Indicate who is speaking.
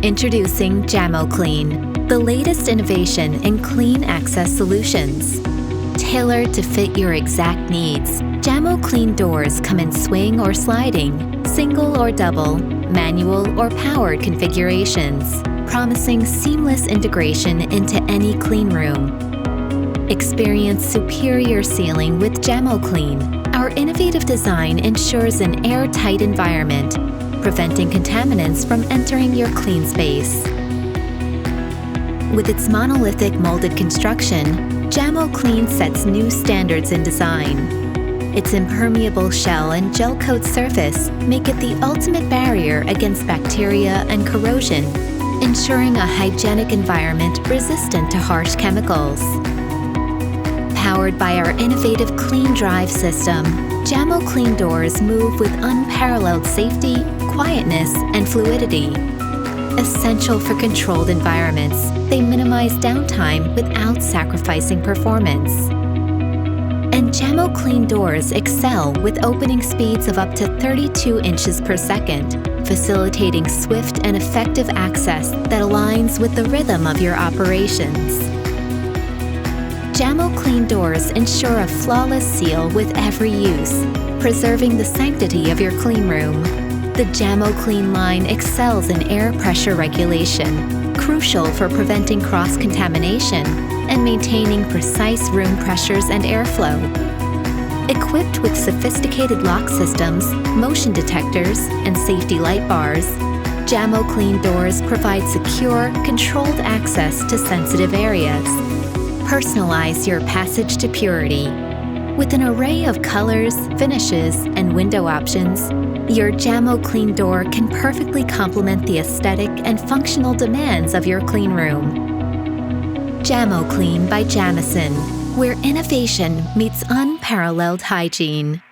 Speaker 1: Introducing Jamoclean, the latest innovation in clean access solutions. Tailored to fit your exact needs, Jamoclean doors come in swing or sliding, single or double, manual or powered configurations, promising seamless integration into any clean room. Experience superior sealing with Jamoclean. Our innovative design ensures an airtight environment, preventing contaminants from entering your clean space. With its monolithic molded construction, Jamoclean sets new standards in design. Its impermeable shell and gelcoat surface make it the ultimate barrier against bacteria and corrosion, ensuring a hygienic environment resistant to harsh chemicals. Powered by our innovative CleanDrive system, Jamoclean doors move with unparalleled safety, quietness, and fluidity. Essential for controlled environments, they minimize downtime without sacrificing performance. And Jamoclean doors excel with opening speeds of up to 32 inches per second, facilitating swift and effective access that aligns with the rhythm of your operations. Jamoclean doors ensure a flawless seal with every use, preserving the sanctity of your clean room. The Jamoclean line excels in air pressure regulation, crucial for preventing cross-contamination and maintaining precise room pressures and airflow. Equipped with sophisticated lock systems, motion detectors, and safety light bars, Jamoclean doors provide secure, controlled access to sensitive areas. Personalize your passage to purity. With an array of colors, finishes, and window options, your Jamoclean door can perfectly complement the aesthetic and functional demands of your clean room. Jamoclean by Jamison, where innovation meets unparalleled hygiene.